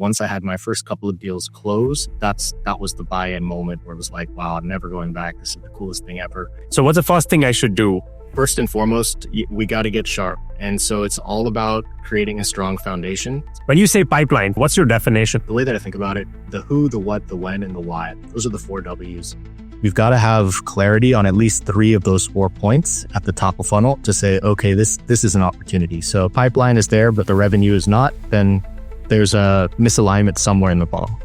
once I had my first couple of deals close, that was the buy-in moment where it was like, wow, I'm never going back. This is the coolest thing ever. So what's the first thing I should do? First and foremost, we got to get sharp. And so it's all about creating a strong foundation. When you say pipeline, what's your definition? The way that I think about it, the who, the what, the when, and the why. Those are the 4 W's. We've got to have clarity on at least 3 of those 4 points at the top of funnel to say, okay, this is an opportunity. So pipeline is there, but the revenue is not, then there's a misalignment somewhere in the funnel.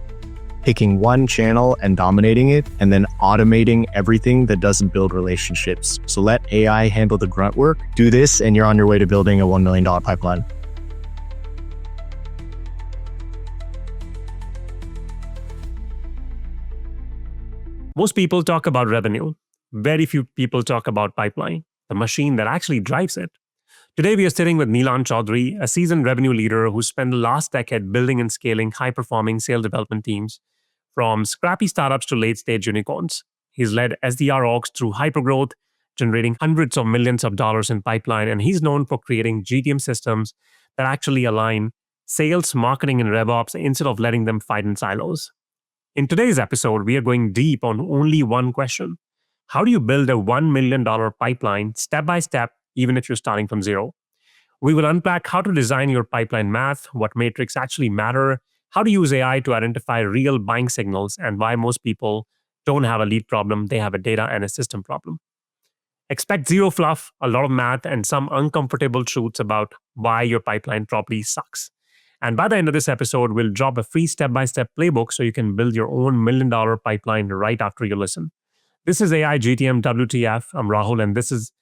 Picking one channel and dominating it, and then automating everything that doesn't build relationships. So let AI handle the grunt work. Do this, and you're on your way to building a $1 million pipeline. Most people talk about revenue. Very few people talk about pipeline, the machine that actually drives it. Today, we are sitting with Nilan Chaudhuri, a seasoned revenue leader who spent the last decade building and scaling high-performing sales development teams, from scrappy startups to late-stage unicorns. He's led SDR orgs through hypergrowth, generating hundreds of millions of dollars in pipeline, and he's known for creating GTM systems that actually align sales, marketing, and RevOps instead of letting them fight in silos. In today's episode, we are going deep on only one question. How do you build a $1 million pipeline step by step, even if you're starting from zero? We will unpack how to design your pipeline math, what metrics actually matter, how to use AI to identify real buying signals, and why most people don't have a lead problem, they have a data and a system problem. Expect zero fluff, a lot of math, and some uncomfortable truths about why your pipeline probably sucks. And by the end of this episode, we'll drop a free step-by-step playbook so you can build your own $1 million pipeline right after you listen. This is AI GTM WTF. I'm Rahul, and this is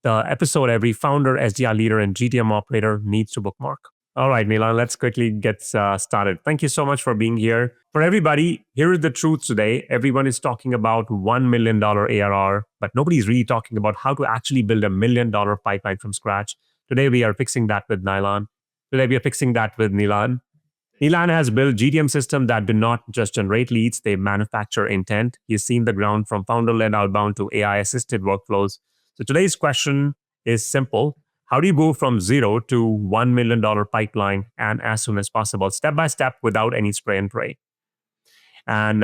the episode every founder, SDR leader, and GTM operator needs to bookmark. All right, Milan, let's quickly get started. Thank you so much for being here. For everybody, here is the truth today. Everyone is talking about $1 million ARR, but nobody's really talking about how to actually build a $1 million pipeline from scratch. Today, we are fixing that with Nilan. Today, we are fixing that with Nilan. Nilan has built GTM systems that do not just generate leads, they manufacture intent. He's seen the ground from founder-led outbound to AI-assisted workflows. So today's question is simple. How do you go from zero to $1 million pipeline and as soon as possible, step by step, without any spray and pray? And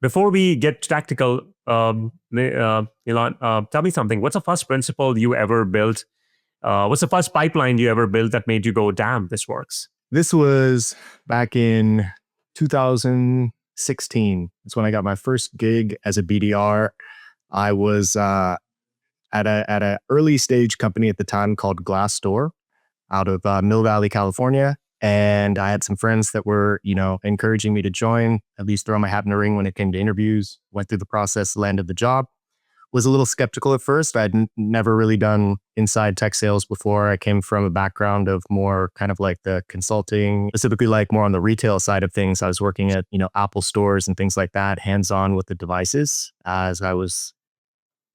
before we get tactical, Nilan, tell me something. What's the first principle you ever built? What's the first pipeline you ever built that made you go, damn, this works? This was back in 2016. It's when I got my first gig as a BDR. I was at a early stage company at the time called Glassdoor out of Mill Valley, California. And I had some friends that were, encouraging me to join, at least throw my hat in the ring when it came to interviews, went through the process, landed the job. Was a little skeptical at first. I'd never really done inside tech sales before. I came from a background of more kind of like the consulting, specifically like more on the retail side of things. I was working at, Apple stores and things like that, hands-on with the devices as I was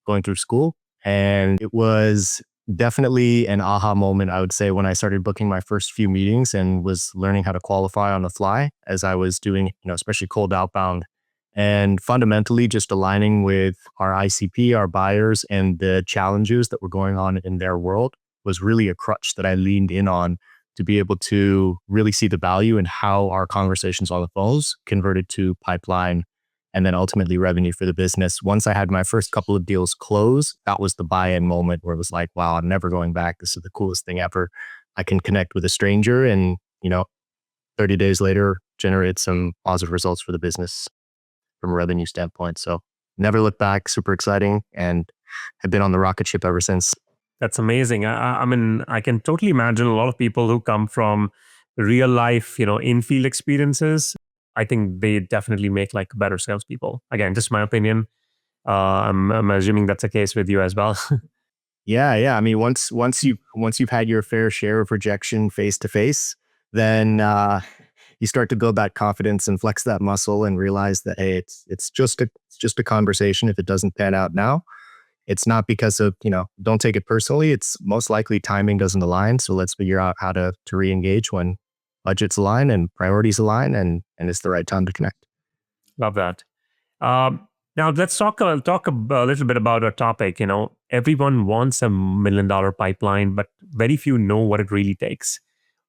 going through school. And it was definitely an aha moment, I would say, when I started booking my first few meetings and was learning how to qualify on the fly as I was doing, especially cold outbound. And fundamentally just aligning with our ICP, our buyers, and the challenges that were going on in their world was really a crutch that I leaned in on to be able to really see the value in how our conversations on the phones converted to pipeline and then ultimately revenue for the business. Once I had my first couple of deals close, that was the buy-in moment where it was like, wow, I'm never going back. This is the coolest thing ever. I can connect with a stranger and, 30 days later, generate some positive results for the business from a revenue standpoint. So never looked back, super exciting, and have been on the rocket ship ever since. That's amazing. I mean, I can totally imagine a lot of people who come from real life, in-field experiences. I think they definitely make like better salespeople. Again, just my opinion. I'm assuming that's the case with you as well. Yeah. I mean, once you've had your fair share of rejection face to face, then you start to build that confidence and flex that muscle and realize that, hey, it's just a conversation. If it doesn't pan out now, it's not because of, don't take it personally. It's most likely timing doesn't align. So let's figure out how to re-engage when budgets align and priorities align and it's the right time to connect. Love that. Now let's talk a little bit about our topic. Everyone wants a $1 million pipeline, but very few know what it really takes.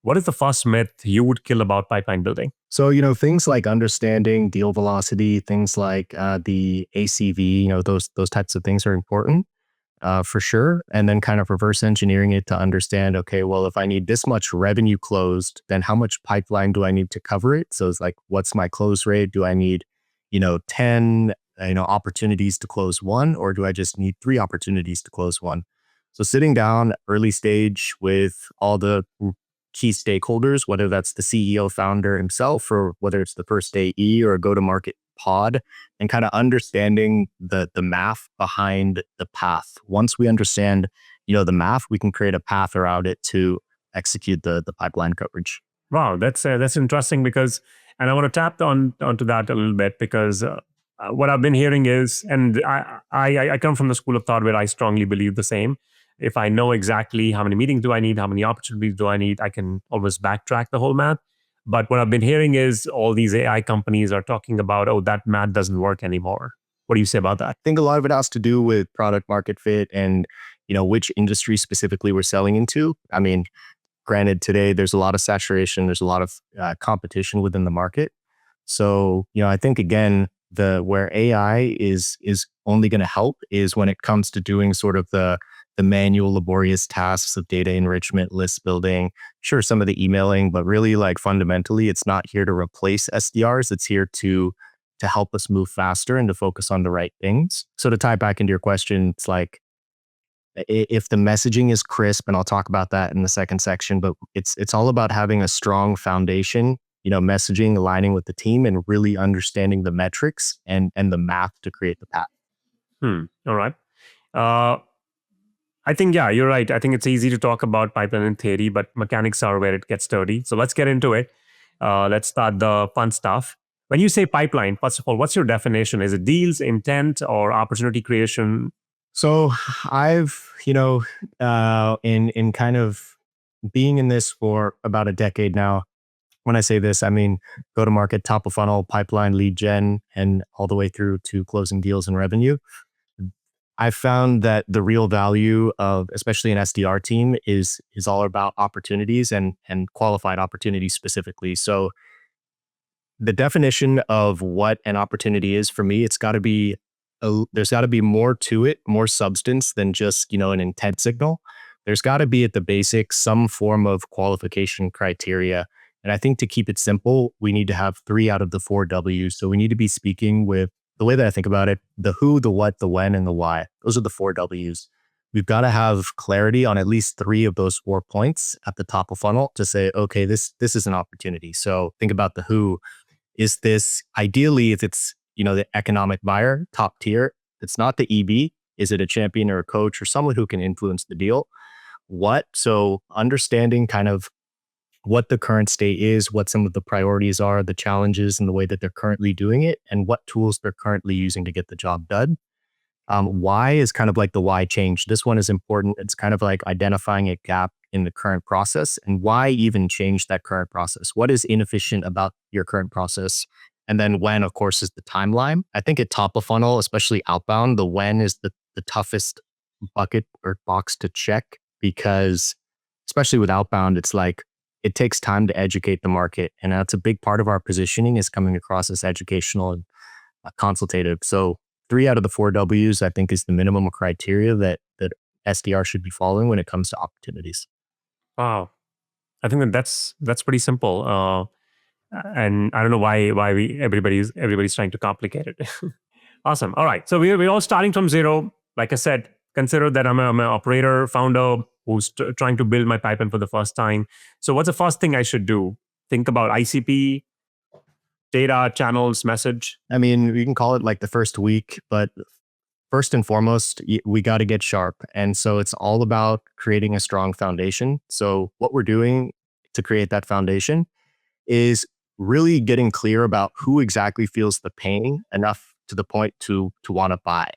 What is the first myth you would kill about pipeline building? So, things like understanding deal velocity, things like the ACV, those types of things are important for sure. And then kind of reverse engineering it to understand, okay, well, if I need this much revenue closed, then how much pipeline do I need to cover it? So it's like, what's my close rate? Do I need, 10, opportunities to close one, or do I just need 3 opportunities to close one? So sitting down early stage with all the key stakeholders, whether that's the CEO founder himself, or whether it's the first AE or a go-to-market pod, and kind of understanding the math behind the path. Once we understand, the math, we can create a path around it to execute the pipeline coverage. Wow, that's interesting because, and I want to tap onto that a little bit because what I've been hearing is, and I come from the school of thought where I strongly believe the same. If I know exactly how many meetings do I need, how many opportunities do I need, I can always backtrack the whole math. But what I've been hearing is all these AI companies are talking about, oh, that math doesn't work anymore. What do you say about that? I think a lot of it has to do with product market fit and, which industry specifically we're selling into. I mean, granted, today there's a lot of saturation, there's a lot of competition within the market. So, I think again, where AI is only going to help is when it comes to doing sort of the manual laborious tasks of data enrichment, list building, sure, some of the emailing, but really like fundamentally, it's not here to replace SDRs. It's here to help us move faster and to focus on the right things. So to tie back into your question, it's like, if the messaging is crisp, and I'll talk about that in the second section, but it's all about having a strong foundation, messaging, aligning with the team, and really understanding the metrics and the math to create the path. All right. I think, yeah, you're right. I think it's easy to talk about pipeline in theory, but mechanics are where it gets dirty. So let's get into it. Let's start the fun stuff. When you say pipeline, first of all, what's your definition? Is it deals, intent, or opportunity creation? So I've, in kind of being in this for about a decade now. When I say this, I mean go to market, top of funnel, pipeline, lead gen, and all the way through to closing deals and revenue. I found that the real value of, especially an SDR team, is all about opportunities and qualified opportunities specifically. So the definition of what an opportunity is for me, it's got to be there's got to be more to it, more substance than just an intent signal. There's got to be at the basics some form of qualification criteria. And I think to keep it simple, we need to have 3 out of the 4 W's. So we need to be speaking with, the way that I think about it, the who, the what, the when, and the why. Those are the 4 W's. We've got to have clarity on at least 3 of those 4 points at the top of funnel to say, okay, this is an opportunity. So think about the who. Is this, ideally, if it's the economic buyer, top tier, it's not the EB. Is it a champion or a coach or someone who can influence the deal? What? So understanding kind of what the current state is, what some of the priorities are, the challenges and the way that they're currently doing it, and what tools they're currently using to get the job done. Why is kind of like the why change. This one is important. It's kind of like identifying a gap in the current process, and why even change that current process. What is inefficient about your current process? And then when, of course, is the timeline. I think at top of funnel, especially outbound, the when is the toughest bucket or box to check, because especially with outbound, it's like it takes time to educate the market. And that's a big part of our positioning, is coming across as educational and consultative. So 3 out of the 4 W's, I think, is the minimum criteria that SDR should be following when it comes to opportunities. Wow, I think that's pretty simple. And I don't know why everybody's trying to complicate it. Awesome. All right, so we're all starting from zero. Like I said, consider that I'm an operator, founder who's trying to build my pipeline for the first time. So what's the first thing I should do? Think about ICP, data, channels, message. I mean, you can call it like the first week, but first and foremost, we got to get sharp. And so it's all about creating a strong foundation. So what we're doing to create that foundation is really getting clear about who exactly feels the pain enough to the point to want to buy.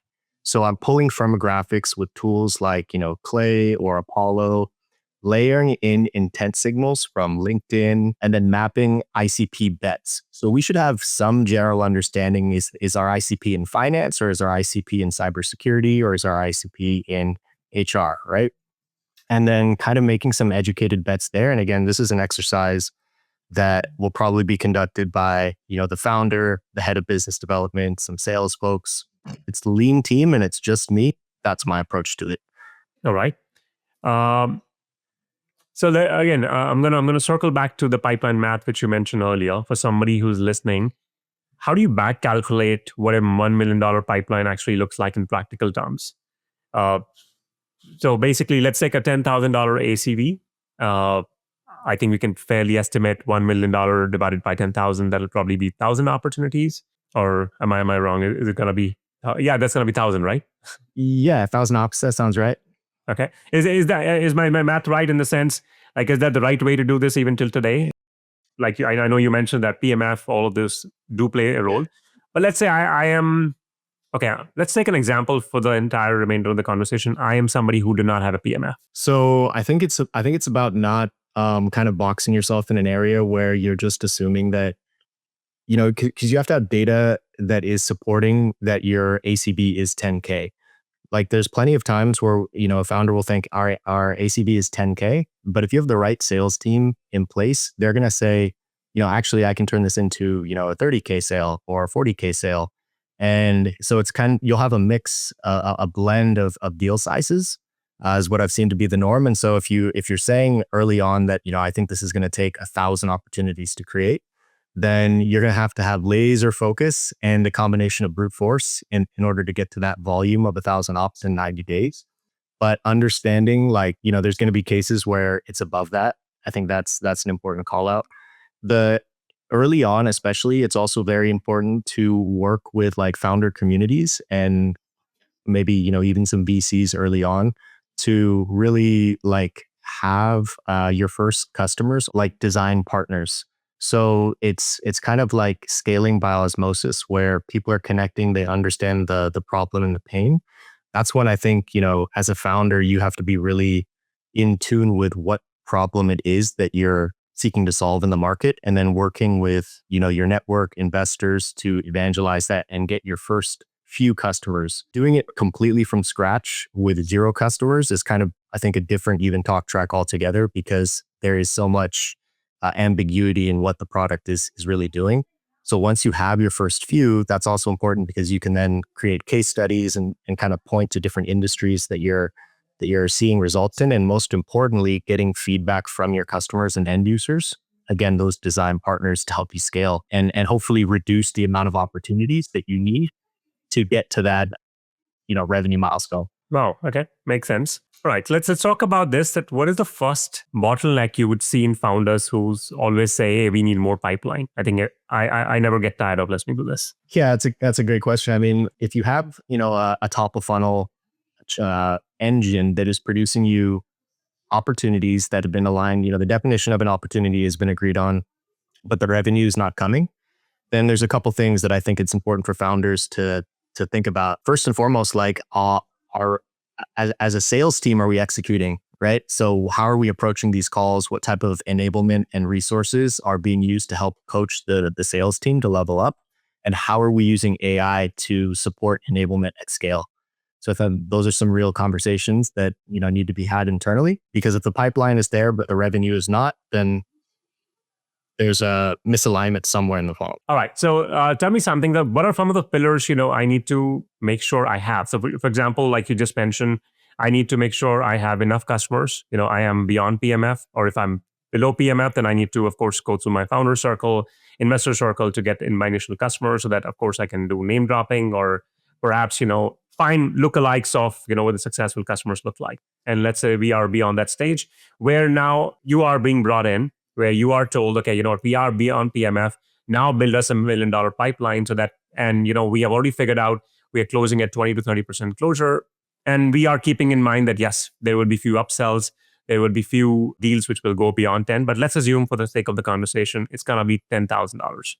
So I'm pulling firmographics with tools like, Clay or Apollo, layering in intent signals from LinkedIn, and then mapping ICP bets. So we should have some general understanding, is our ICP in finance, or is our ICP in cybersecurity, or is our ICP in HR, right? and then kind of making some educated bets there. And again, this is an exercise that will probably be conducted by, the founder, the head of business development, some sales folks. It's the lean team and it's just me. That's my approach to it. All right. So again, I'm gonna circle back to the pipeline math which you mentioned earlier. For somebody who's listening, how do you back calculate what a $1 million pipeline actually looks like in practical terms? So basically, let's take a $10,000 ACV. I think we can fairly estimate $1 million divided by 10,000. That'll probably be 1,000 opportunities. Or am I wrong? Is it going to be? Yeah, that's going to be 1,000, right? Yeah, 1,000 ops. That sounds right. Okay. Is my math right in the sense, like, is that the right way to do this even till today? Like, I know you mentioned that PMF, all of this do play a role. But let's say I am, okay, let's take an example for the entire remainder of the conversation. I am somebody who did not have a PMF. So I think it's about not kind of boxing yourself in an area where you're just assuming that, because you have to have data that is supporting that your ACV is 10K. Like there's plenty of times where, a founder will think our ACV is 10K, but if you have the right sales team in place, they're going to say, actually I can turn this into, a 30K sale or a 40K sale. And so it's you'll have a mix, a blend of deal sizes is what I've seen to be the norm. And so if you're saying early on that, I think this is going to take 1,000 opportunities to create, then you're going to have laser focus and a combination of brute force in order to get to that volume of 1,000 ops in 90 days. But understanding there's going to be cases where it's above that. I think that's an important call out. The early on, especially, it's also very important to work with founder communities and maybe, even some VCs early on to really have your first customers design partners. So it's kind of like scaling by osmosis where people are connecting, they understand the problem and the pain. That's when I think, as a founder, you have to be really in tune with what problem it is that you're seeking to solve in the market, and then working with, your network investors to evangelize that and get your first few customers. Doing it completely from scratch with 0 customers is kind of, I think, a different even talk track altogether, because there is so much ambiguity in what the product is really doing. So once you have your first few, that's also important because you can then create case studies and kind of point to different industries that you're seeing results in. And most importantly, getting feedback from your customers and end users. Again, those design partners to help you scale and hopefully reduce the amount of opportunities that you need to get to that, revenue milestone. Wow. Okay. Makes sense. All right. Let's talk about this. That what is the first bottleneck you would see in founders who's always say, "Hey, we need more pipeline." I think I never get tired of listening to this. Yeah, that's a great question. I mean, if you have a top of funnel engine that is producing you opportunities that have been aligned, the definition of an opportunity has been agreed on, but the revenue is not coming, then there's a couple things that I think it's important for founders to think about. First and foremost, as a sales team, are we executing, right? So how are we approaching these calls? What type of enablement and resources are being used to help coach the sales team to level up? And how are we using AI to support enablement at scale? So I thought those are some real conversations that need to be had internally, because if the pipeline is there but the revenue is not, then there's a misalignment somewhere in the funnel. All right. So tell me something. What are some of the pillars, I need to make sure I have? So for example, like you just mentioned, I need to make sure I have enough customers. I am beyond PMF, or if I'm below PMF, then I need to, of course, go through my founder circle, investor circle to get in my initial customers so that, of course, I can do name dropping or perhaps, find lookalikes of, what the successful customers look like. And let's say we are beyond that stage where now you are being brought in, where you are told, okay, we are beyond PMF. Now build us $1 million pipeline so that, and we have already figured out we are closing at 20 to 30% closure. And we are keeping in mind that, yes, there will be few upsells. There will be few deals which will go beyond 10. But let's assume for the sake of the conversation, it's going to be $10,000.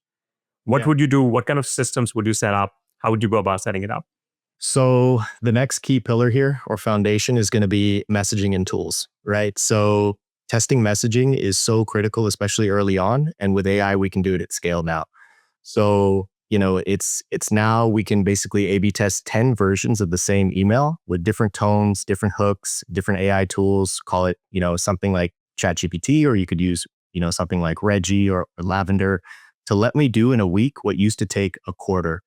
What would you do? What kind of systems would you set up? How would you go about setting it up? So the next key pillar here or foundation is going to be messaging and tools, right? So testing messaging is so critical, especially early on. And with AI, we can do it at scale now. So, it's now we can basically A/B test 10 versions of the same email with different tones, different hooks, different AI tools. Call it, something like ChatGPT, or you could use, something like Reggie or Lavender to let me do in a week what used to take a quarter.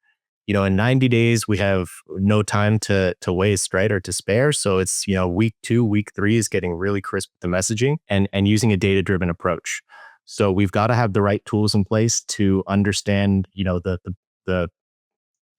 In 90 days, we have no time to waste, right? Or to spare. So it's, week 2, week 3 is getting really crisp with the messaging and using a data-driven approach. So we've got to have the right tools in place to understand, the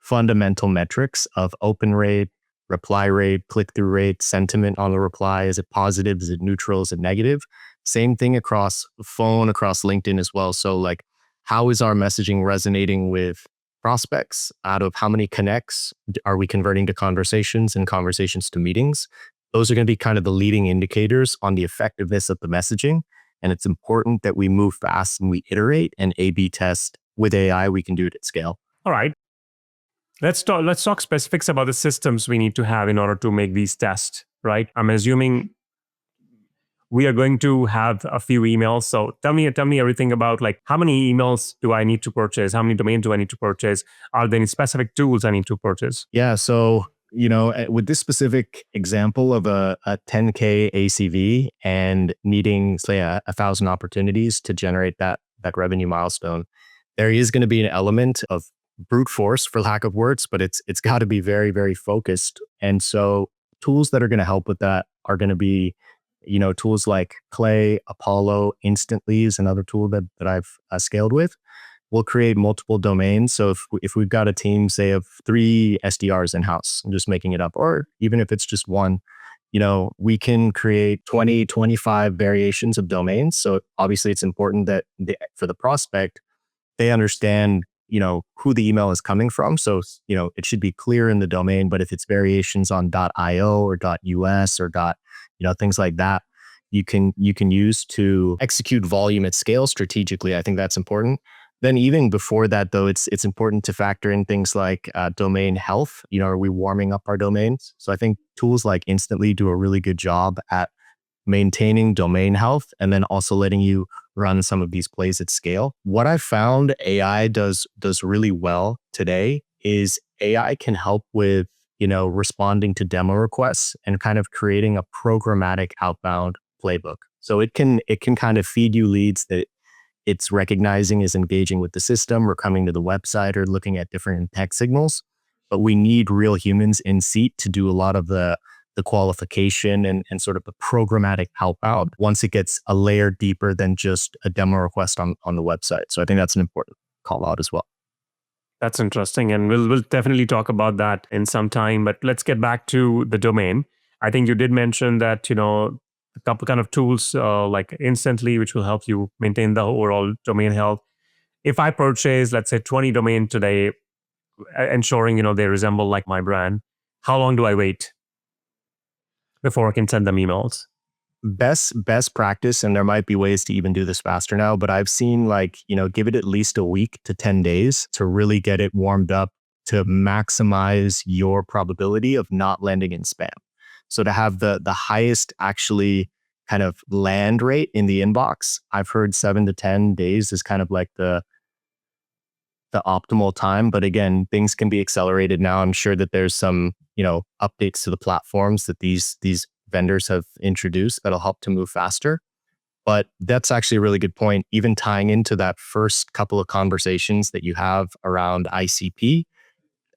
fundamental metrics of open rate, reply rate, click-through rate, sentiment on the reply. Is it positive? Is it neutral? Is it negative? Same thing across phone, across LinkedIn as well. So like, how is our messaging resonating with prospects? Out of how many connects are we converting to conversations and conversations to meetings? Those are going to be kind of the leading indicators on the effectiveness of the messaging. And it's important that we move fast and we iterate and A/B test. With AI, we can do it at scale. All right. Let's talk specifics about the systems we need to have in order to make these tests, right? I'm assuming we are going to have a few emails. So tell me everything about like how many emails do I need to purchase? How many domains do I need to purchase? Are there any specific tools I need to purchase? Yeah. So, with this specific example of a 10K ACV and needing, say, 1,000 opportunities to generate that revenue milestone, there is going to be an element of brute force, for lack of words, but it's got to be very, very focused. And so tools that are going to help with that are going to be, tools like Clay, Apollo, Instantly is another tool that I've scaled with. We'll create multiple domains. So if we've got a team, say, of 3 SDRs in-house, I'm just making it up, or even if it's just one, we can create 20, 25 variations of domains. So obviously it's important that for the prospect, they understand, who the email is coming from. So, it should be clear in the domain, but if it's variations on .io or .us or things like that, you can use to execute volume at scale strategically. I think that's important. Then even before that, though, it's important to factor in things like domain health. Are we warming up our domains? So I think tools like Instantly do a really good job at maintaining domain health and then also letting you run some of these plays at scale. What I found AI does really well today is AI can help with, responding to demo requests and kind of creating a programmatic outbound playbook. So it can kind of feed you leads that it's recognizing is engaging with the system or coming to the website or looking at different intent signals. But we need real humans in seat to do a lot of the qualification and sort of the programmatic outbound once it gets a layer deeper than just a demo request on the website. So I think that's an important call out as well. That's interesting. And we'll definitely talk about that in some time. But let's get back to the domain. I think you did mention that, a couple kind of tools like Instantly, which will help you maintain the overall domain health. If I purchase, let's say 20 domain today, ensuring, they resemble like my brand, how long do I wait before I can send them emails? Best practice, and there might be ways to even do this faster now, but I've seen give it at least a week to 10 days to really get it warmed up to maximize your probability of not landing in spam. So to have the highest actually kind of land rate in the inbox, I've heard 7 to 10 days is kind of like the optimal time. But again, things can be accelerated now. I'm sure that there's some, updates to the platforms that these vendors have introduced that'll help to move faster. But that's actually a really good point. Even tying into that first couple of conversations that you have around ICP,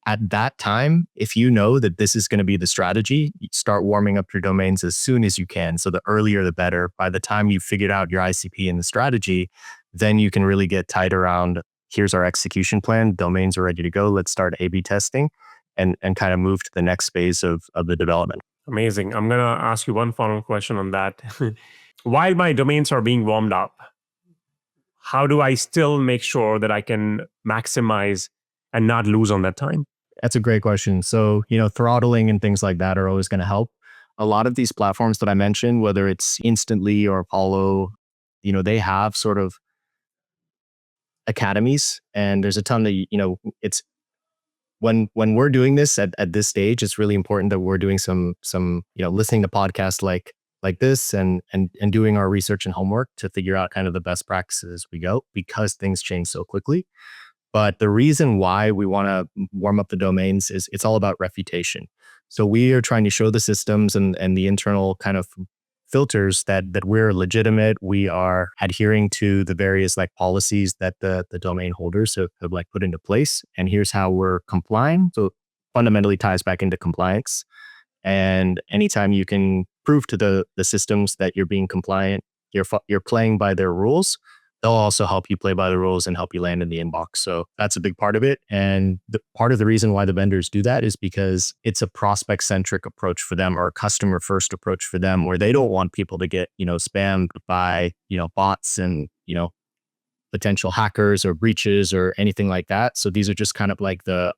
at that time, if you know that this is going to be the strategy, you start warming up your domains as soon as you can. So the earlier, the better. By the time you've figured out your ICP and the strategy, then you can really get tight around, here's our execution plan. Domains are ready to go. Let's start A/B testing and kind of move to the next phase of the development. Amazing. I'm going to ask you one final question on that. While my domains are being warmed up, how do I still make sure that I can maximize and not lose on that time? That's a great question. So, throttling and things like that are always going to help. A lot of these platforms that I mentioned, whether it's Instantly or Apollo, they have sort of academies, and there's a ton of, it's when we're doing this at this stage, it's really important that we're doing some listening to podcasts like this and doing our research and homework to figure out kind of the best practices as we go, because things change so quickly. But the reason why we want to warm up the domains is it's all about reputation. So we are trying to show the systems and the internal kind of filters that we're legitimate. We are adhering to the various like policies that the domain holders have like put into place. And here's how we're complying. So fundamentally ties back into compliance. And anytime you can prove to the systems that you're being compliant, you're playing by their rules, they'll also help you play by the rules and help you land in the inbox. So that's a big part of it. And part of the reason why the vendors do that is because it's a prospect centric approach for them, or a customer first approach for them, where they don't want people to get, spammed by, bots and, potential hackers or breaches or anything like that. So these are just kind of like the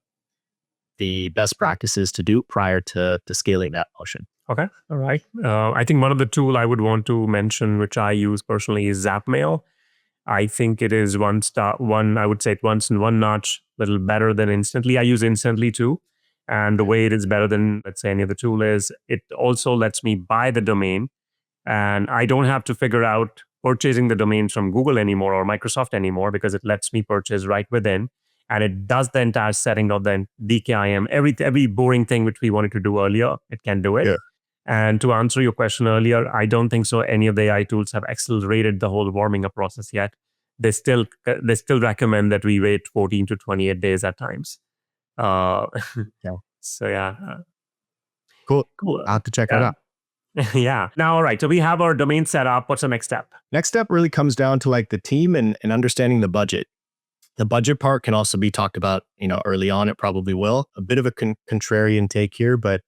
best practices to do prior to scaling that motion. Okay. All right. I think one of the tool I would want to mention, which I use personally, is Zapmail. I think it is I would say it once in one notch, a little better than Instantly. I use Instantly too. And the way it is better than, let's say, any other tool is it also lets me buy the domain, and I don't have to figure out purchasing the domains from Google anymore or Microsoft anymore, because it lets me purchase right within. And it does the entire setting of the DKIM, every boring thing which we wanted to do earlier, it can do it. Yeah. And to answer your question earlier, I don't think so any of the AI tools have accelerated the whole warming up process yet. They still recommend that we wait 14 to 28 days at times. Uh, Yeah. So yeah. Cool. Cool. I'll have to check that out. Yeah. Now, all right. So we have our domain set up. What's the next step? Next step really comes down to like the team and understanding the budget. The budget part can also be talked about, early on. It probably will. A bit of a contrarian take here, but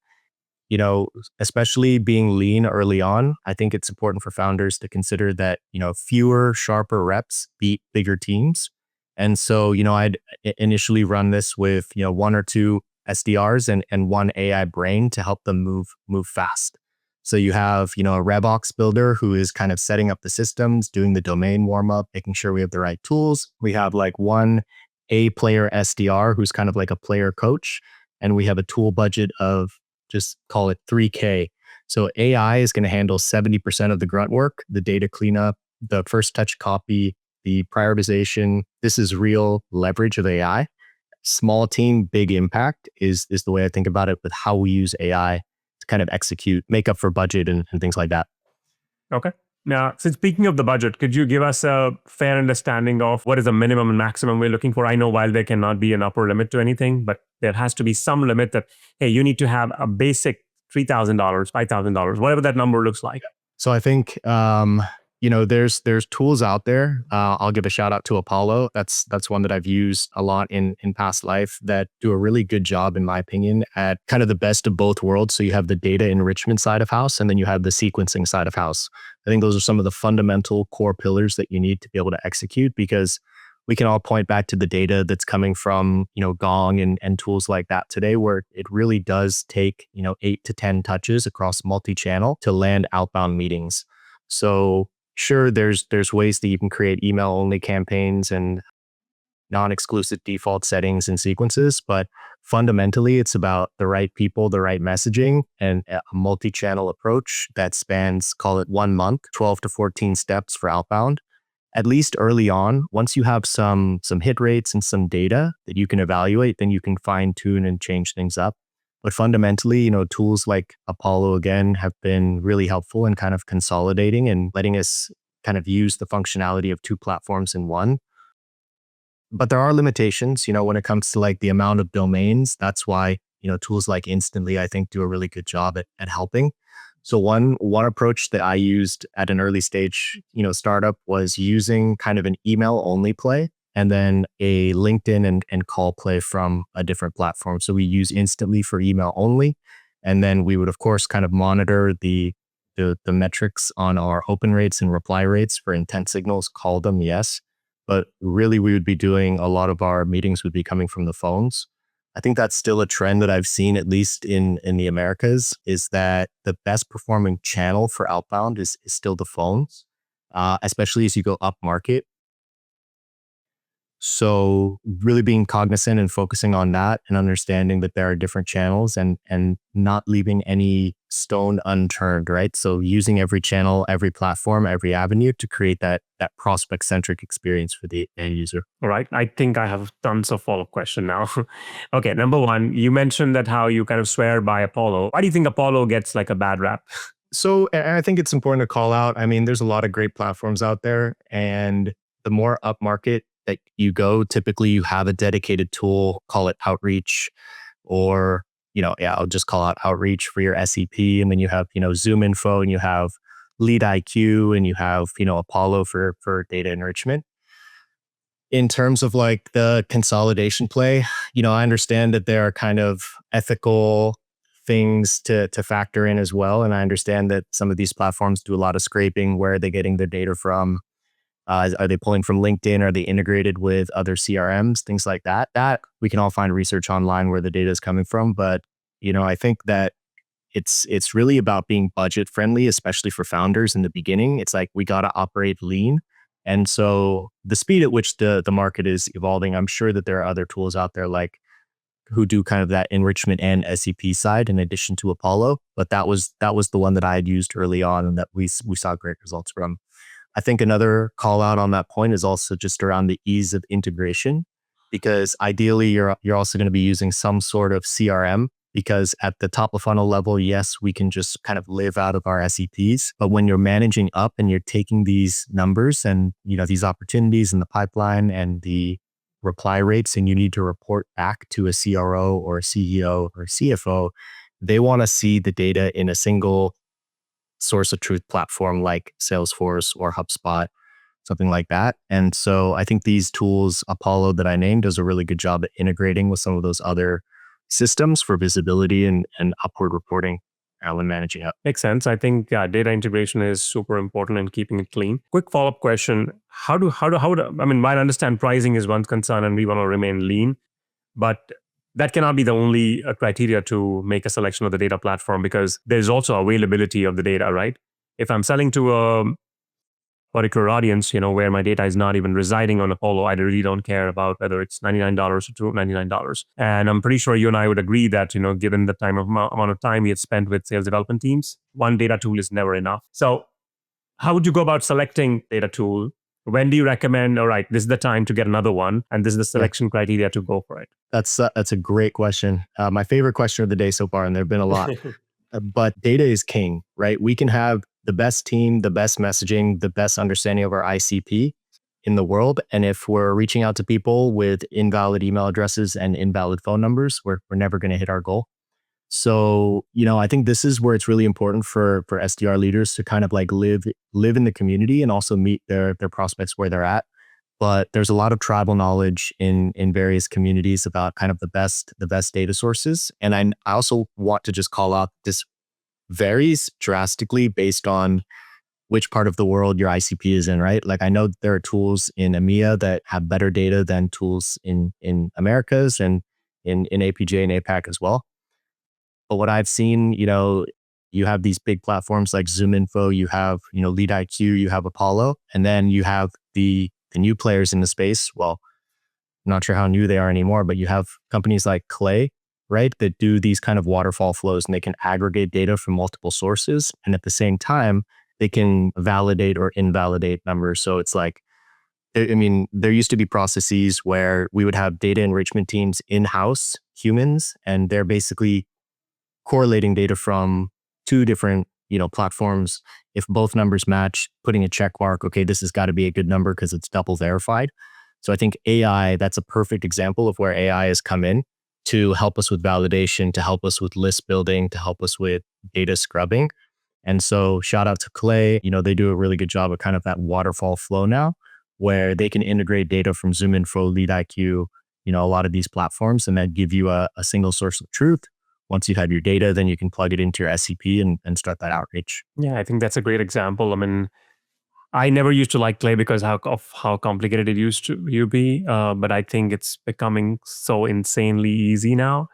especially being lean early on, I think it's important for founders to consider that, fewer, sharper reps beat bigger teams. And so, I'd initially run this with, one or two SDRs and one AI brain to help them move fast. So you have, a RevOps builder who is kind of setting up the systems, doing the domain warm up, making sure we have the right tools. We have like one A player SDR who's kind of like a player coach. And we have a tool budget of, just call it 3K. So AI is going to handle 70% of the grunt work, the data cleanup, the first touch copy, the prioritization. This is real leverage of AI. Small team, big impact is the way I think about it, with how we use AI to kind of execute, make up for budget and things like that. Okay. Now, so speaking of the budget, could you give us a fair understanding of what is the minimum and maximum we're looking for? I know while there cannot be an upper limit to anything, but there has to be some limit that, hey, you need to have a basic $3,000, $5,000, whatever that number looks like. So I think, there's tools out there. I'll give a shout out to Apollo. That's one that I've used a lot in past life that do a really good job, in my opinion, at kind of the best of both worlds. So you have the data enrichment side of house, and then you have the sequencing side of house. I think those are some of the fundamental core pillars that you need to be able to execute, because we can all point back to the data that's coming from, Gong and tools like that today, where it really does take, 8 to 10 touches across multi-channel to land outbound meetings. So sure, there's ways that you can create email only campaigns and non-exclusive default settings and sequences, but fundamentally it's about the right people, the right messaging, and a multi-channel approach that spans, call it 1 month, 12 to 14 steps for outbound. At least early on, once you have some hit rates and some data that you can evaluate, then you can fine tune and change things up. But fundamentally, tools like Apollo, again, have been really helpful in kind of consolidating and letting us kind of use the functionality of two platforms in one. But there are limitations, when it comes to like the amount of domains. That's why, tools like Instantly, I think, do a really good job at helping. So one approach that I used at an early stage, startup, was using kind of an email only play, and then a LinkedIn and call play from a different platform. So we use Instantly for email only. And then we would, of course, kind of monitor the metrics on our open rates and reply rates for intent signals, call them, yes. But really, we would be doing a lot of our meetings would be coming from the phones. I think that's still a trend that I've seen, at least in the Americas, is that the best performing channel for outbound is still the phones, especially as you go up market. So really being cognizant and focusing on that and understanding that there are different channels and not leaving any stone unturned, right? So using every channel, every platform, every avenue to create that prospect centric experience for the end user. All right. I think I have tons of follow-up question now. Okay, number one, you mentioned that how you kind of swear by Apollo. Why do you think Apollo gets like a bad rap? So I think it's important to call out. I mean, there's a lot of great platforms out there, and the more upmarket that you go, typically you have a dedicated tool, call it Outreach, or yeah, I'll just call out Outreach for your SEP, and then you have Zoom Info, and you have Lead IQ, and you have Apollo for data enrichment. In terms of like the consolidation play, I understand that there are kind of ethical things to factor in as well. And I understand that some of these platforms do a lot of scraping. Where are they getting their data from? Are they pulling from LinkedIn? Are they integrated with other CRMs? Things like that. That we can all find research online where the data is coming from. But I think that it's really about being budget friendly, especially for founders in the beginning. It's like we got to operate lean. And so the speed at which the market is evolving, I'm sure that there are other tools out there like who do kind of that enrichment and SEP side in addition to Apollo. But that was the one that I had used early on and that we saw great results from. I think another call out on that point is also just around the ease of integration, because ideally you're also going to be using some sort of CRM, because at the top of funnel level, yes, we can just kind of live out of our SEPs. But when you're managing up and you're taking these numbers and these opportunities in the pipeline and the reply rates, and you need to report back to a CRO or a CEO or CFO, they want to see the data in a single source of truth platform like Salesforce or HubSpot, something like that. And so I think these tools, Apollo that I named, does a really good job at integrating with some of those other systems for visibility and upward reporting when managing up. Makes sense. I think data integration is super important and keeping it clean. Quick follow-up question. How do, I mean, while I understand pricing is one concern and we want to remain lean, but that cannot be the only criteria to make a selection of the data platform, because there's also availability of the data, right? If I'm selling to a particular audience, where my data is not even residing on Apollo, I really don't care about whether it's $99 or $299. And I'm pretty sure you and I would agree that, given the amount of time we had spent with sales development teams, one data tool is never enough. So how would you go about selecting data tool? When do you recommend, all right, this is the time to get another one, and this is the selection criteria to go for it? That's a great question. My favorite question of the day so far, and there have been a lot. But data is king, right? We can have the best team, the best messaging, the best understanding of our ICP in the world. And if we're reaching out to people with invalid email addresses and invalid phone numbers, we're never going to hit our goal. So, I think this is where it's really important for SDR leaders to kind of like live in the community and also meet their prospects where they're at. But there's a lot of tribal knowledge in various communities about kind of the best data sources. And I also want to just call out this varies drastically based on which part of the world your ICP is in, right? Like I know there are tools in EMEA that have better data than tools in Americas and in APJ and APAC as well. But what I've seen, you have these big platforms like Zoom Info, you have, Lead IQ, you have Apollo, and then you have the new players in the space. Well, I'm not sure how new they are anymore, but you have companies like Clay, right, that do these kind of waterfall flows, and they can aggregate data from multiple sources. And at the same time, they can validate or invalidate numbers. So it's like, I mean, there used to be processes where we would have data enrichment teams in-house, humans, and they're basically correlating data from two different platforms. If both numbers match, putting a check mark, okay, this has got to be a good number because it's double verified. So I think AI, that's a perfect example of where AI has come in to help us with validation, to help us with list building, to help us with data scrubbing. And so shout out to Clay, they do a really good job of kind of that waterfall flow now, where they can integrate data from Zoom Info, Lead IQ, a lot of these platforms, and then give you a single source of truth. Once you have your data, then you can plug it into your SCP and start that outreach. Yeah, I think that's a great example. I mean, I never used to like Clay because of how complicated it used to be, but I think it's becoming so insanely easy now.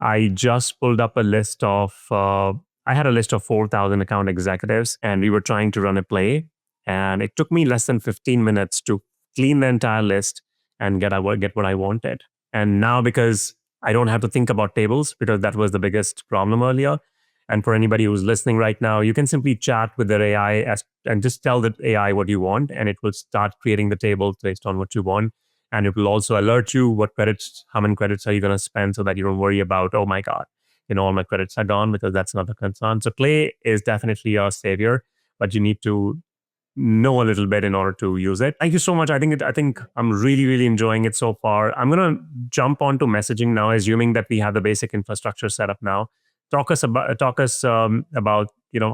I just pulled up a list of, I had a list of 4,000 account executives, and we were trying to run a play. And it took me less than 15 minutes to clean the entire list and get what I wanted. And now, because I don't have to think about tables, because that was the biggest problem earlier. And for anybody who's listening right now, you can simply chat with their AI and just tell the AI what you want, and it will start creating the tables based on what you want. And it will also alert you how many credits are you going to spend, so that you don't worry about, oh my God, all my credits are gone, because that's another concern. So Play is definitely your savior, but you need to know a little bit in order to use it. Thank you so much. I think I'm really, really enjoying it so far. I'm gonna jump onto messaging now, assuming that we have the basic infrastructure set up now. Talk us about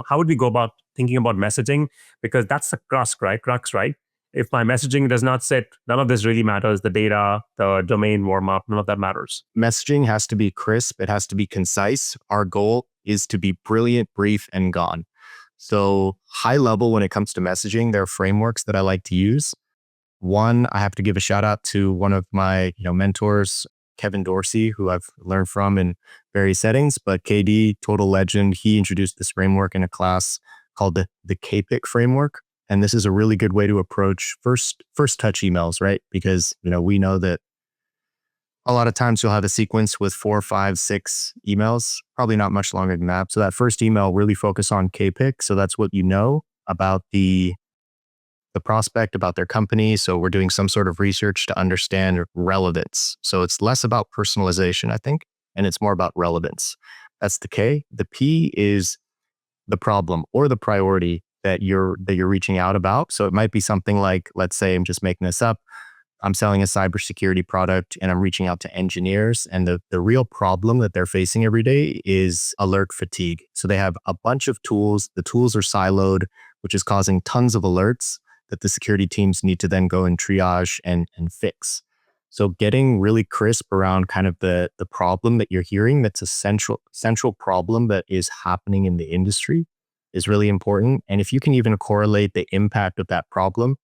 how would we go about thinking about messaging, because that's the crux, right? If my messaging does not sit, none of this really matters. The data, the domain warm up, none of that matters. Messaging has to be crisp. It has to be concise. Our goal is to be brilliant, brief, and gone. So high level when it comes to messaging, there are frameworks that I like to use. One, I have to give a shout out to one of my mentors, Kevin Dorsey, who I've learned from in various settings. But KD, total legend, he introduced this framework in a class called the KPIC framework. And this is a really good way to approach first touch emails, right? Because we know that a lot of times you'll have a sequence with 4, 5, 6 emails, probably not much longer than that. So that first email, really focus on KPIC. So that's what you know about the prospect, about their company. So we're doing some sort of research to understand relevance. So it's less about personalization, I think, and it's more about relevance. That's the K. The P is the problem or the priority that you're reaching out about. So it might be something like, let's say, I'm just making this up, I'm selling a cybersecurity product and I'm reaching out to engineers, and the real problem that they're facing every day is alert fatigue. So they have a bunch of tools. The tools are siloed, which is causing tons of alerts that the security teams need to then go and triage and fix. So getting really crisp around kind of the problem that you're hearing, that's a central problem that is happening in the industry, is really important. And if you can even correlate the impact of that problem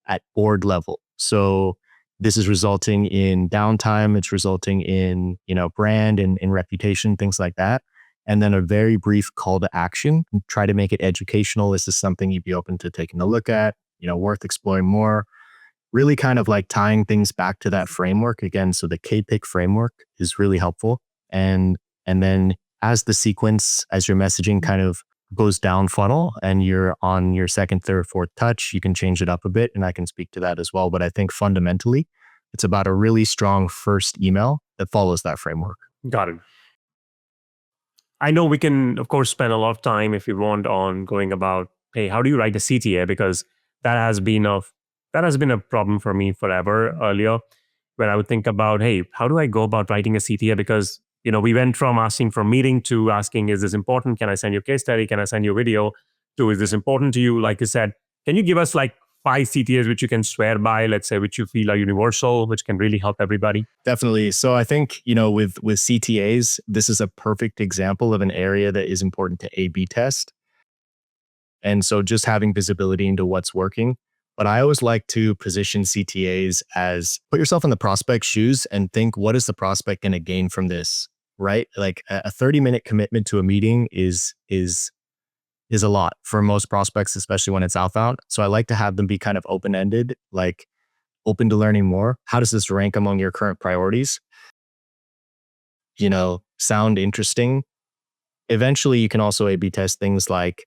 at board level. So this is resulting in downtime, it's resulting in, brand and reputation, things like that. And then a very brief call to action. Try to make it educational. Is this something you'd be open to taking a look at? Worth exploring more. Really kind of like tying things back to that framework again. So the KPIC framework is really helpful. And then as the sequence, as your messaging kind of goes down funnel and you're on your second, third, fourth touch, you can change it up a bit, and I can speak to that as well. But I think fundamentally, it's about a really strong first email that follows that framework. Got it. I know we can, of course, spend a lot of time if you want on going about, hey, how do you write a CTA? Because that has been a problem for me forever earlier, when I would think about, hey, how do I go about writing a CTA? Because we went from asking for a meeting to asking, is this important? Can I send you a case study? Can I send you a video? To, is this important to you? Like you said, can you give us like 5 CTAs which you can swear by, let's say, which you feel are universal, which can really help everybody? Definitely. So I think, with CTAs, this is a perfect example of an area that is important to A/B test. And so just having visibility into what's working. But I always like to position CTAs as, put yourself in the prospect's shoes and think, what is the prospect going to gain from this, right? Like a 30-minute commitment to a meeting is a lot for most prospects, especially when it's outbound. So I like to have them be kind of open-ended, like open to learning more. How does this rank among your current priorities? Sound interesting. Eventually, you can also A/B test things like,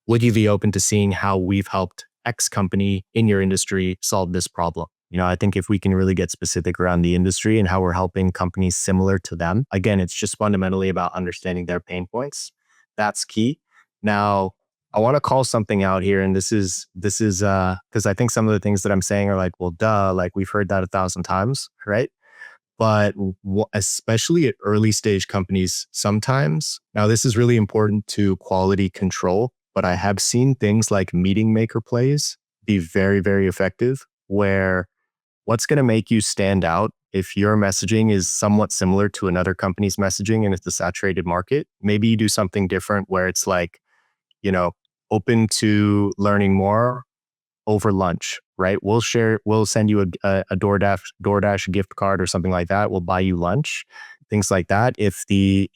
would you be open to seeing how we've helped X company in your industry solve this problem? I think if we can really get specific around the industry and how we're helping companies similar to them, again, it's just fundamentally about understanding their pain points. That's key. Now, I want to call something out here, and this is because I think some of the things that I'm saying are like, well, duh, like we've heard that 1,000 times, right? But especially at early stage companies, sometimes, now this is really important to quality control, but I have seen things like meeting maker plays be very, very effective, where what's going to make you stand out if your messaging is somewhat similar to another company's messaging and it's a saturated market. Maybe you do something different where it's like, open to learning more over lunch, right? We'll send you a DoorDash gift card or something like that. We'll buy you lunch, things like that. If the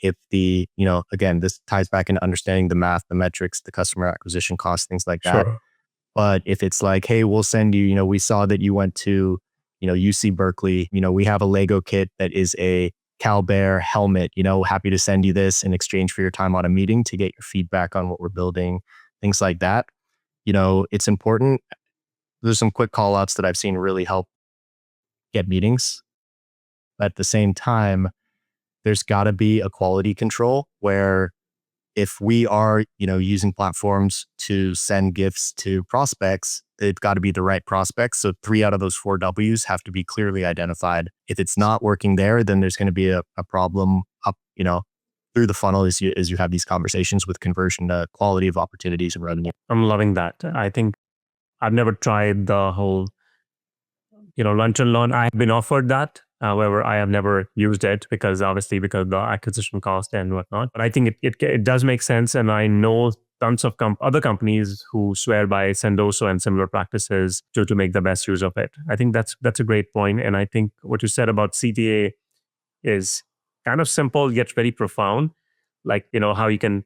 again, this ties back into understanding the math, the metrics, the customer acquisition costs, things like that. Sure. But if it's like, hey, we'll send you, we saw that you went to, UC Berkeley, we have a Lego kit that is a Calbear helmet, happy to send you this in exchange for your time on a meeting to get your feedback on what we're building, things like that. It's important. There's some quick call outs that I've seen really help get meetings. But at the same time, there's got to be a quality control where if we are, using platforms to send gifts to prospects, they've got to be the right prospects. So 3 out of those 4 W's have to be clearly identified. If it's not working there, then there's going to be a problem up, through the funnel as you have these conversations with conversion to quality of opportunities and revenue. I'm loving that. I think I've never tried the whole, lunch and learn. I've been offered that. However, I have never used it because of the acquisition cost and whatnot. But I think it does make sense. And I know tons of other companies who swear by Sendoso and similar practices to make the best use of it. I think that's a great point. And I think what you said about CTA is kind of simple yet very profound. Like, how you can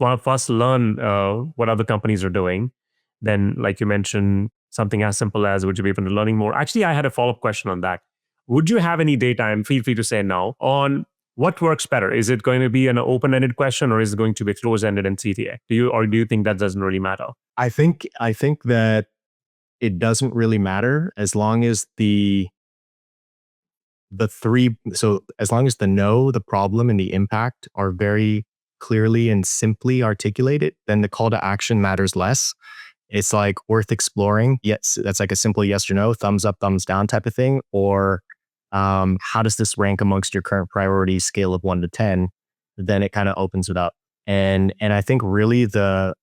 first learn what other companies are doing. Then, like you mentioned, something as simple as would you be open to learning more? Actually, I had a follow-up question on that. Would you have any data, and feel free to say now, on what works better? Is it going to be an open-ended question or is it going to be close-ended in CTA? Do you think that doesn't really matter? I think that it doesn't really matter as long as as long as the know, the problem, and the impact are very clearly and simply articulated, then the call to action matters less. It's like worth exploring. Yes, that's like a simple yes or no, thumbs up, thumbs down type of thing. Or how does this rank amongst your current priorities, scale of 1 to 10? Then it kind of opens it up. And I think really the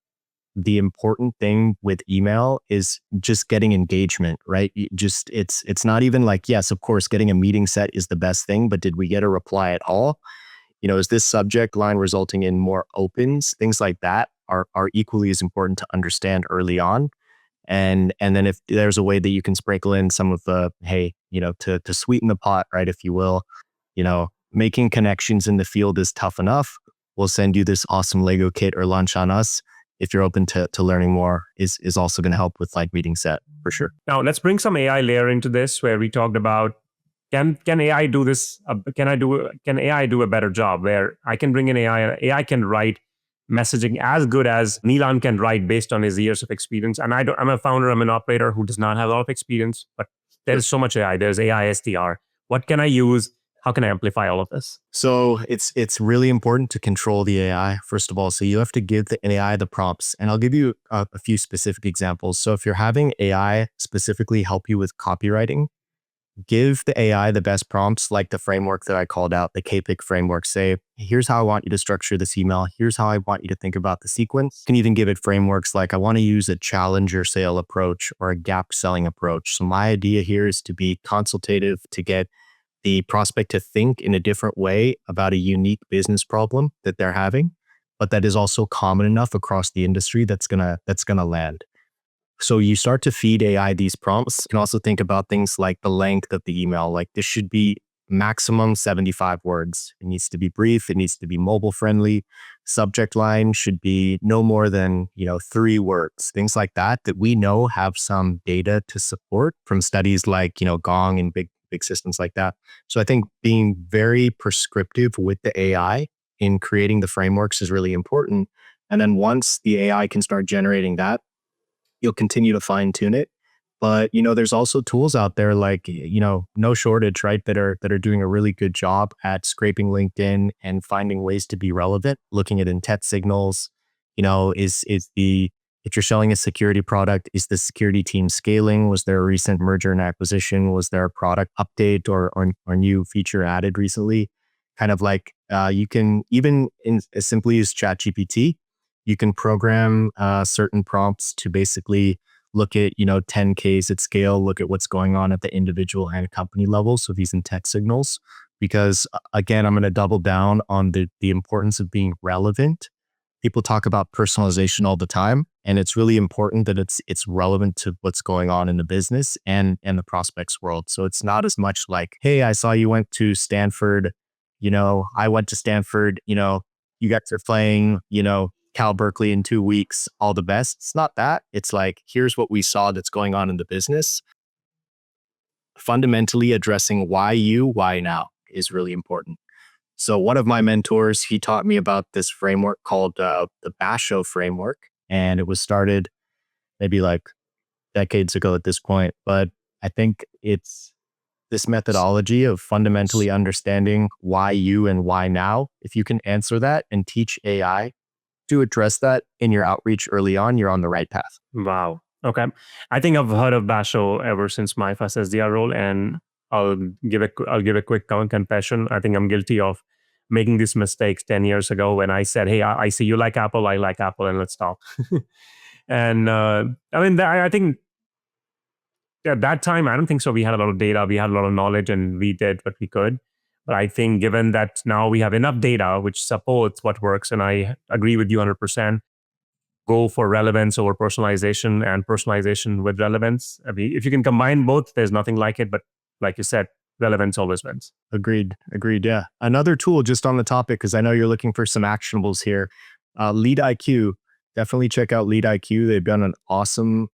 important thing with email is just getting engagement, right? It's not even like, yes, of course, getting a meeting set is the best thing, but did we get a reply at all? Is this subject line resulting in more opens? Things like that are equally as important to understand early on. And then if there's a way that you can sprinkle in some of the, hey, to sweeten the pot, right, if you will, making connections in the field is tough enough. We'll send you this awesome Lego kit or lunch on us. If you're open to learning more, is also going to help with like meeting set for sure. Now let's bring some AI layer into this, where we talked about can AI do this? Can AI do a better job? Where I can bring in AI, and AI can write messaging as good as Nilan can write based on his years of experience. And I'm a founder, I'm an operator who does not have a lot of experience, but there's so much AI. There's AI SDR. What can I use? How can I amplify all of this? So it's really important to control the AI, first of all. So you have to give the AI the prompts. And I'll give you a few specific examples. So if you're having AI specifically help you with copywriting, give the AI the best prompts, like the framework that I called out, the KPIC framework. Say, here's how I want you to structure this email. Here's how I want you to think about the sequence. You can even give it frameworks like, I want to use a challenger sale approach or a gap selling approach. So my idea here is to be consultative, to get the prospect to think in a different way about a unique business problem that they're having, but that is also common enough across the industry that's gonna land. So you start to feed AI these prompts. You can also think about things like the length of the email. Like this should be maximum 75 words. It needs to be brief. It needs to be mobile friendly. Subject line should be no more than, 3 words. Things like that we know have some data to support from studies like, Gong and big systems like that. So I think being very prescriptive with the AI in creating the frameworks is really important. And then once the AI can start generating that, you'll continue to fine tune it. But, there's also tools out there like, no shortage, right, that are doing a really good job at scraping LinkedIn and finding ways to be relevant, looking at intent signals. If you're selling a security product, is the security team scaling? Was there a recent merger and acquisition? Was there a product update or new feature added recently? Kind of like you can, even as simply as ChatGPT, you can program certain prompts to basically look at 10Ks at scale, look at what's going on at the individual and company level. So these intent signals, because again, I'm going to double down on the importance of being relevant. People talk about personalization all the time, and it's really important that it's relevant to what's going on in the business and the prospects world. So it's not as much like, hey, I saw you went to Stanford, I went to Stanford, you guys are playing, Cal Berkeley in 2 weeks, all the best. It's not that. It's like, here's what we saw that's going on in the business. fundamentally addressing why you, why now is really important. So one of my mentors, he taught me about this framework called the Basho framework, and it was started maybe like decades ago at this point. But I think it's this methodology of fundamentally understanding why you and why now. If you can answer that and teach AI to address that in your outreach early on, you're on the right path. Wow. Okay. I think I've heard of Basho ever since my first SDR role, and I'll give a quick confession. I think I'm guilty of making these mistakes 10 years ago when I said, "Hey, I see you like Apple, I like Apple, and let's talk." And I mean, I think at that time, I don't think so. We had a lot of data, we had a lot of knowledge, and we did what we could. But I think given that now we have enough data which supports what works, and I agree with you 100%, go for relevance over personalization and personalization with relevance. I mean, if you can combine both, there's nothing like it. But like you said, relevance always wins. Agreed. Yeah. Another tool just on the topic, because I know you're looking for some actionables here. Lead IQ. Definitely check out Lead IQ. They've done an awesome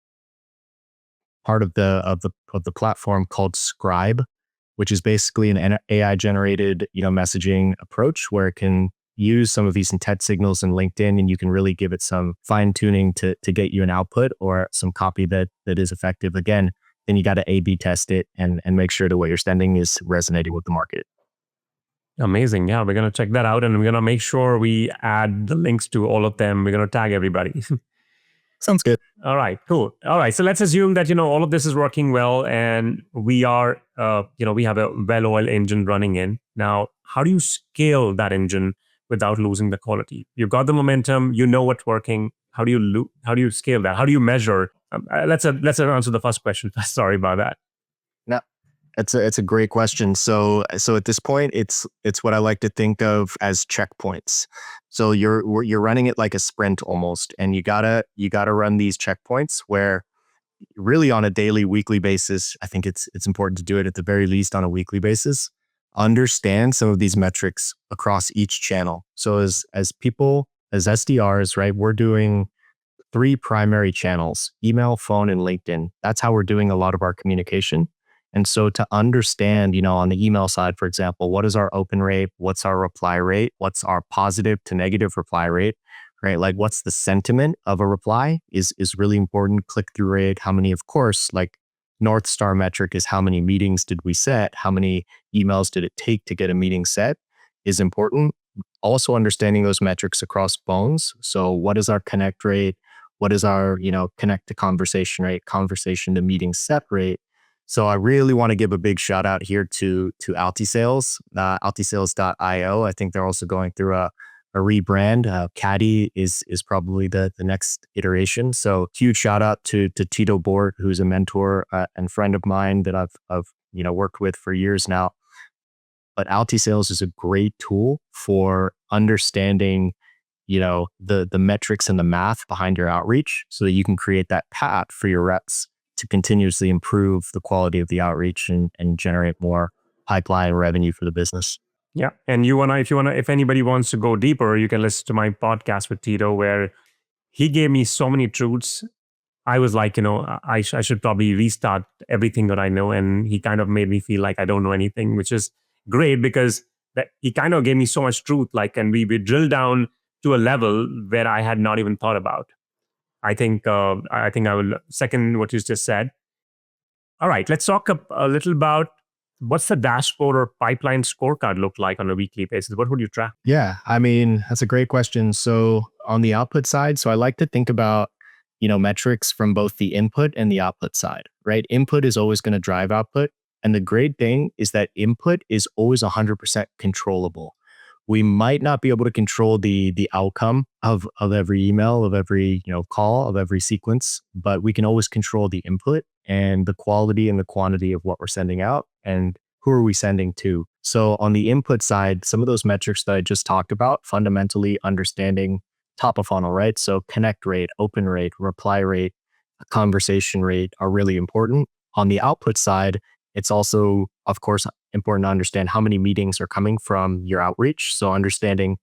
part of the platform called Scribe, which is basically an AI generated messaging approach where it can use some of these intent signals in LinkedIn, and you can really give it some fine tuning to get you an output or some copy that is effective. Again, then you got to A/B test it and make sure that what you're sending is resonating with the market. Amazing. Yeah, we're going to check that out, and we're going to make sure we add the links to all of them. We're going to tag everybody. Sounds good. All right, cool. All right, so let's assume that all of this is working well, and we are, we have a well-oiled engine running in. Now, how do you scale that engine without losing the quality? You've got the momentum. You know what's working. How do you scale that? How do you measure? Let's answer the first question. Sorry about that. No, it's a great question. So at this point, it's what I like to think of as checkpoints. So you're running it like a sprint almost, and you gotta run these checkpoints where really on a daily, weekly basis. I think it's important to do it at the very least on a weekly basis. Understand some of these metrics across each channel. So as people, as SDRs, right, we're doing 3 primary channels: email, phone, and LinkedIn. That's how we're doing a lot of our communication. And so to understand, on the email side, for example, what is our open rate? What's our reply rate? What's our positive to negative reply rate? Right? Like what's the sentiment of a reply is really important. Click-through rate, how many, of course, like North Star metric is how many meetings did we set? How many emails did it take to get a meeting set is important. Also understanding those metrics across phones. So what is our connect rate? What is our, connect to conversation rate, conversation to meeting set rate? So I really want to give a big shout out here to Altisales, altisales.io. I think they're also going through a rebrand. Caddy is probably the next iteration. So huge shout out to Tito Bort, who's a mentor and friend of mine that I've worked with for years now. But Altisales is a great tool for understanding the metrics and the math behind your outreach so that you can create that path for your reps to continuously improve the quality of the outreach and generate more pipeline revenue for the business. Yeah, and if anybody wants to go deeper, you can listen to my podcast with Tito, where he gave me so many truths. I was like, I should probably restart everything that I know, and he kind of made me feel like I don't know anything, which is great because he kind of gave me so much truth. Like, and we drilled down to a level where I had not even thought about. I think I will second what you just said. All right, let's talk a little about what's the dashboard or pipeline scorecard look like on a weekly basis? What would you track? Yeah, I mean, that's a great question. So on the output side, so I like to think about, metrics from both the input and the output side, right? Input is always going to drive output. And the great thing is that input is always 100% controllable. We might not be able to control the outcome of every email, of every call, of every sequence, but we can always control the input and the quality and the quantity of what we're sending out and who are we sending to. So on the input side, some of those metrics that I just talked about, fundamentally understanding top of funnel, right? So connect rate, open rate, reply rate, conversation rate are really important. On the output side, it's also, of course, important to understand how many meetings are coming from your outreach. So understanding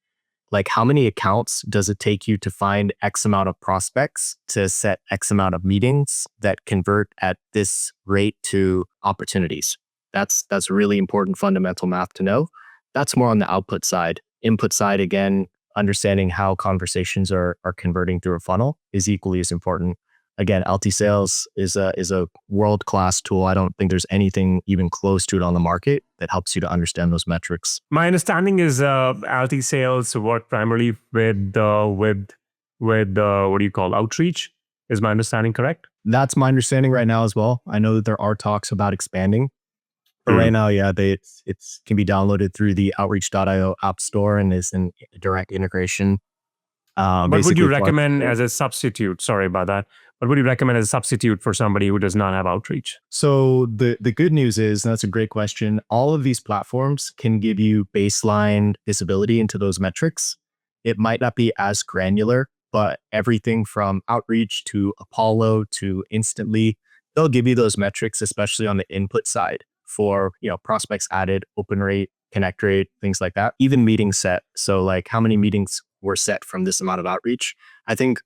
Like, how many accounts does it take you to find X amount of prospects to set X amount of meetings that convert at this rate to opportunities? That's really important fundamental math to know. That's more on the output side. Input side, again, understanding how conversations are converting through a funnel is equally as important. Again, LT Sales is a world-class tool. I don't think there's anything even close to it on the market that helps you to understand those metrics. My understanding is LT sales work primarily with what do you call outreach? Is my understanding correct? That's my understanding right now as well. I know that there are talks about expanding, but right now, yeah, it's can be downloaded through the Outreach.io app store and is in direct integration. What would you recommend as a substitute? Sorry about that. What would you recommend as a substitute for somebody who does not have outreach? So the good news is, and that's a great question, all of these platforms can give you baseline visibility into those metrics. It might not be as granular, but everything from outreach to Apollo to Instantly, they'll give you those metrics, especially on the input side for, prospects added, open rate, connect rate, things like that. Even meetings set. So like how many meetings were set from this amount of outreach. I think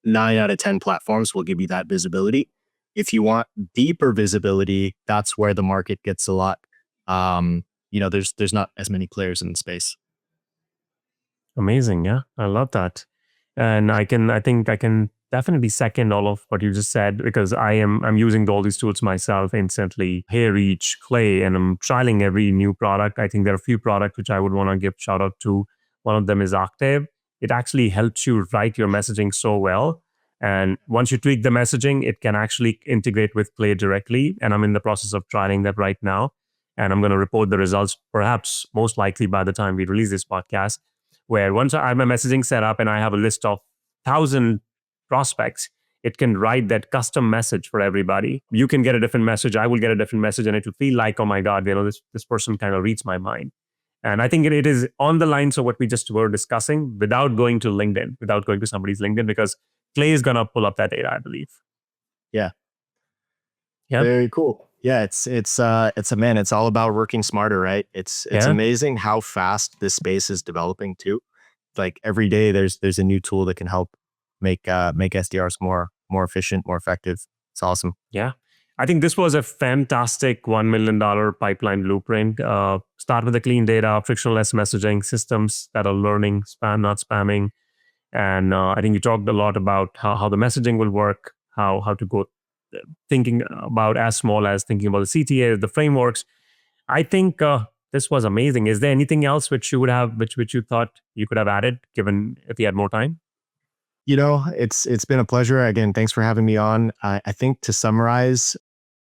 9 out of 10 platforms will give you that visibility. If you want deeper visibility, that's where the market gets a lot. There's not as many players in the space. Amazing. Yeah. I love that. And I think I can definitely second all of what you just said because I'm using all these tools myself instantly. HeyReach, Clay, and I'm trialing every new product. I think there are a few products which I would want to give shout out to. One of them is Octave. It actually helps you write your messaging so well. And once you tweak the messaging, it can actually integrate with Play directly. And I'm in the process of trialing that right now. And I'm going to report the results, perhaps most likely by the time we release this podcast, where once I have my messaging set up and I have a list of 1,000 prospects, it can write that custom message for everybody. You can get a different message. I will get a different message, and it will feel like, oh my God, this person kind of reads my mind. And I think it is on the lines of what we just were discussing without going to LinkedIn, without going to somebody's LinkedIn, because Clay is going to pull up that data, I believe. Yeah. Yeah. Very cool. Yeah, it's all about working smarter, right? It's amazing how fast this space is developing too. Like every day there's a new tool that can help make SDRs more efficient, more effective. It's awesome. Yeah. I think this was a fantastic $1 million pipeline blueprint. Start with the clean data, frictionless messaging, systems that are learning, spam, not spamming. And I think you talked a lot about how the messaging will work, how to go thinking about as small as thinking about the CTA, the frameworks. I think this was amazing. Is there anything else which you would have, which you thought you could have added, given if you had more time? It's been a pleasure. Again, thanks for having me on. I think to summarize,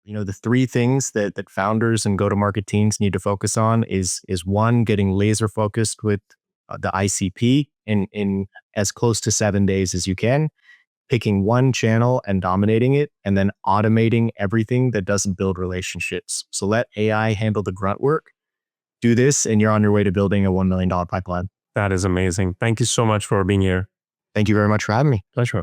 the three things that founders and go-to-market teams need to focus on is one, getting laser focused with the ICP in as close to 7 days as you can, picking one channel and dominating it, and then automating everything that doesn't build relationships. So let AI handle the grunt work. Do this, and you're on your way to building a $1 million pipeline. That is amazing. Thank you so much for being here. Thank you very much for having me. Pleasure.